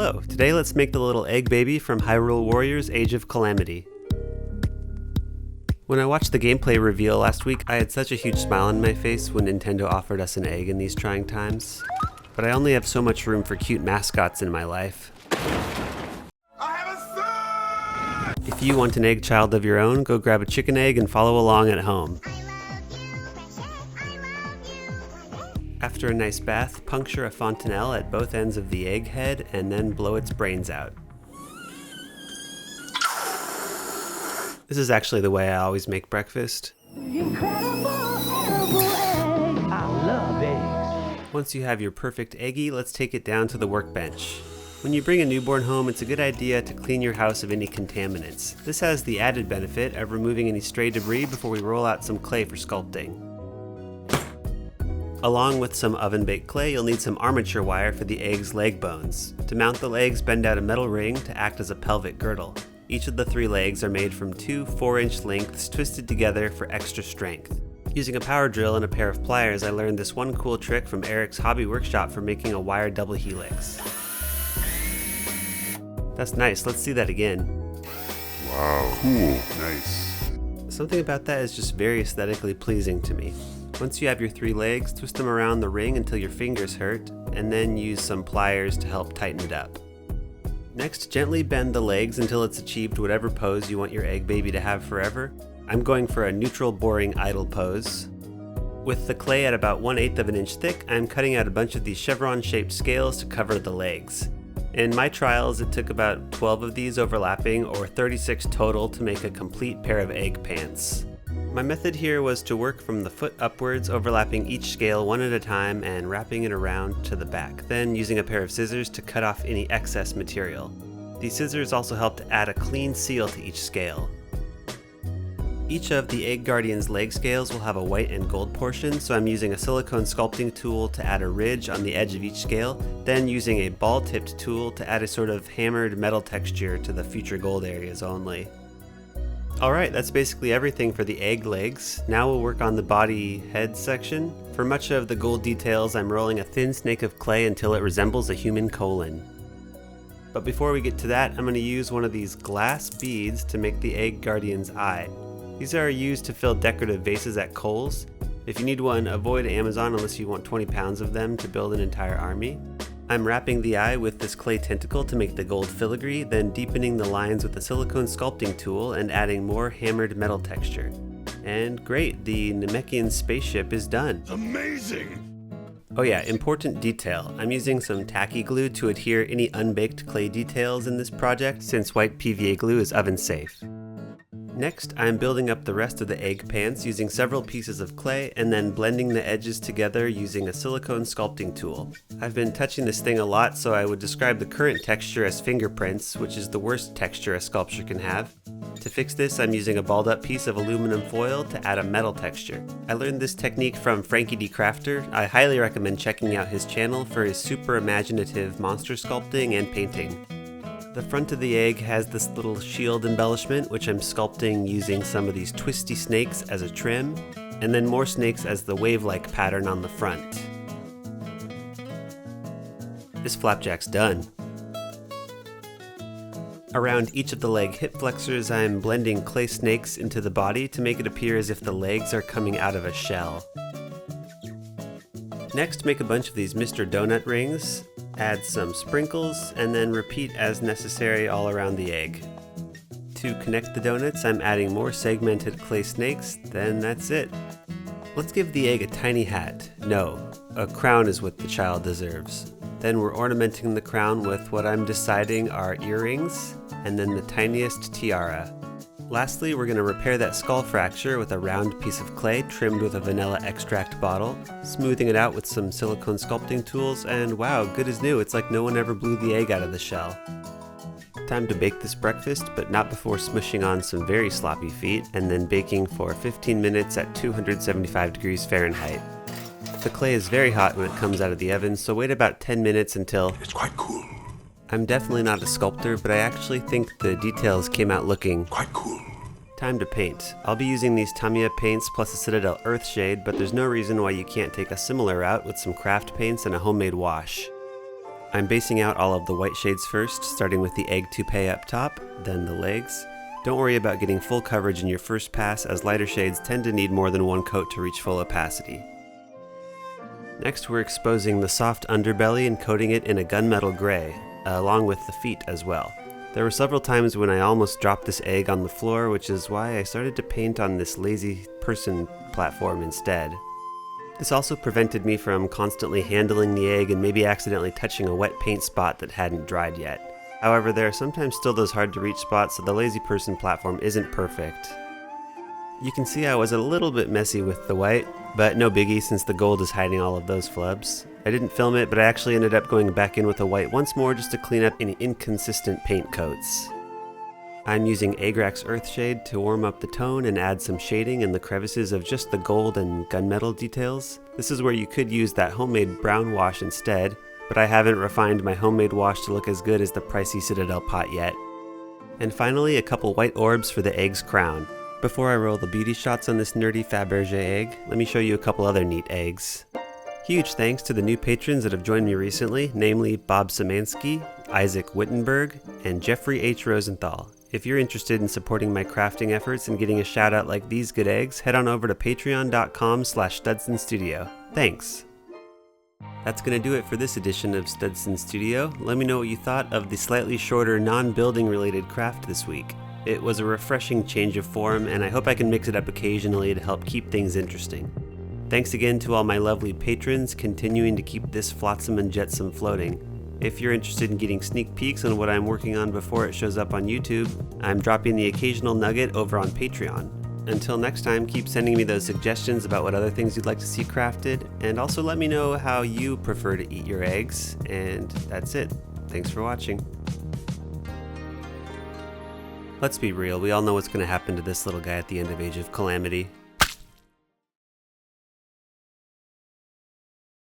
Hello, today let's make the little egg baby from Hyrule Warriors Age of Calamity. When I watched the gameplay reveal last week, I had such a huge smile on my face when Nintendo offered us an egg in these trying times. But I only have so much room for cute mascots in my life. I have a son! If you want an egg child of your own, go grab a chicken egg and follow along at home. After a nice bath, puncture a fontanelle at both ends of the egg head and then blow its brains out. This is actually the way I always make breakfast. Incredible egg. I love eggs. Once you have your perfect eggie, let's take it down to the workbench. When you bring a newborn home, it's a good idea to clean your house of any contaminants. This has the added benefit of removing any stray debris before we roll out some clay for sculpting. Along with some oven-baked clay, you'll need some armature wire for the egg's leg bones. To mount the legs, bend out a metal ring to act as a pelvic girdle. Each of the 3 legs are made from 2 4-inch lengths twisted together for extra strength. Using a power drill and a pair of pliers, I learned this one cool trick from Eric's hobby workshop for making a wire double helix. That's nice, let's see that again. Wow, cool, nice. Something about that is just very aesthetically pleasing to me. Once you have your 3 legs, twist them around the ring until your fingers hurt, and then use some pliers to help tighten it up. Next, gently bend the legs until it's achieved whatever pose you want your egg baby to have forever. I'm going for a neutral boring idle pose. With the clay at about 1/8 of an inch thick, I'm cutting out a bunch of these chevron-shaped scales to cover the legs. In my trials, it took about 12 of these overlapping, or 36 total, to make a complete pair of egg pants. My method here was to work from the foot upwards, overlapping each scale one at a time and wrapping it around to the back, then using a pair of scissors to cut off any excess material. These scissors also help to add a clean seal to each scale. Each of the Egg Guardian's leg scales will have a white and gold portion, so I'm using a silicone sculpting tool to add a ridge on the edge of each scale, then using a ball-tipped tool to add a sort of hammered metal texture to the future gold areas only. Alright, that's basically everything for the egg legs. Now we'll work on the body head section. For much of the gold details, I'm rolling a thin snake of clay until it resembles a human colon. But before we get to that, I'm going to use one of these glass beads to make the Egg Guardian's eye. These are used to fill decorative vases at Kohl's. If you need one, avoid Amazon unless you want 20 pounds of them to build an entire army. I'm wrapping the eye with this clay tentacle to make the gold filigree, then deepening the lines with a silicone sculpting tool and adding more hammered metal texture. And great, the Namekian spaceship is done. Amazing! Oh yeah, important detail. I'm using some tacky glue to adhere any unbaked clay details in this project, since white PVA glue is oven safe. Next, I'm building up the rest of the egg pants using several pieces of clay and then blending the edges together using a silicone sculpting tool. I've been touching this thing a lot, so I would describe the current texture as fingerprints, which is the worst texture a sculpture can have. To fix this, I'm using a balled up piece of aluminum foil to add a metal texture. I learned this technique from Frankie D. Crafter. I highly recommend checking out his channel for his super imaginative monster sculpting and painting. The front of the egg has this little shield embellishment, which I'm sculpting using some of these twisty snakes as a trim, and then more snakes as the wave-like pattern on the front. This flapjack's done. Around each of the leg hip flexors, I'm blending clay snakes into the body to make it appear as if the legs are coming out of a shell. Next, make a bunch of these Mr. Donut rings. Add some sprinkles, and then repeat as necessary all around the egg. To connect the donuts, I'm adding more segmented clay snakes, then that's it. Let's give the egg a tiny hat. No, a crown is what the child deserves. Then we're ornamenting the crown with what I'm deciding are earrings, and then the tiniest tiara. Lastly, we're going to repair that skull fracture with a round piece of clay trimmed with a vanilla extract bottle, smoothing it out with some silicone sculpting tools, and wow, good as new, it's like no one ever blew the egg out of the shell. Time to bake this breakfast, but not before smushing on some very sloppy feet, and then baking for 15 minutes at 275 degrees Fahrenheit. The clay is very hot when it comes out of the oven, so wait about 10 minutes until... It's quite cool. I'm definitely not a sculptor, but I actually think the details came out looking Quite cool. Time to paint. I'll be using these Tamiya paints plus a Citadel Earthshade, but there's no reason why you can't take a similar route with some craft paints and a homemade wash. I'm basing out all of the white shades first, starting with the egg toupee up top, then the legs. Don't worry about getting full coverage in your first pass, as lighter shades tend to need more than one coat to reach full opacity. Next, we're exposing the soft underbelly and coating it in a gunmetal gray, along with the feet as well. There were several times when I almost dropped this egg on the floor, which is why I started to paint on this lazy person platform instead. This also prevented me from constantly handling the egg and maybe accidentally touching a wet paint spot that hadn't dried yet. However, there are sometimes still those hard to reach spots, so the lazy person platform isn't perfect. You can see I was a little bit messy with the white, but no biggie since the gold is hiding all of those flubs. I didn't film it, but I actually ended up going back in with the white once more just to clean up any inconsistent paint coats. I'm using Agrax Earthshade to warm up the tone and add some shading in the crevices of just the gold and gunmetal details. This is where you could use that homemade brown wash instead, but I haven't refined my homemade wash to look as good as the pricey Citadel pot yet. And finally, a couple white orbs for the egg's crown. Before I roll the beauty shots on this nerdy Fabergé egg, let me show you a couple other neat eggs. Huge thanks to the new patrons that have joined me recently, namely Bob Szymanski, Isaac Wittenberg, and Jeffrey H. Rosenthal. If you're interested in supporting my crafting efforts and getting a shout out like these good eggs, head on over to patreon.com/StudsonStudio. Thanks! That's going to do it for this edition of Studson Studio. Let me know what you thought of the slightly shorter non-building related craft this week. It was a refreshing change of form, and I hope I can mix it up occasionally to help keep things interesting. Thanks again to all my lovely patrons continuing to keep this flotsam and jetsam floating. If you're interested in getting sneak peeks on what I'm working on before it shows up on YouTube, I'm dropping the occasional nugget over on Patreon. Until next time, keep sending me those suggestions about what other things you'd like to see crafted, and also let me know how you prefer to eat your eggs, and that's it. Thanks for watching. Let's be real, we all know what's going to happen to this little guy at the end of Age of Calamity.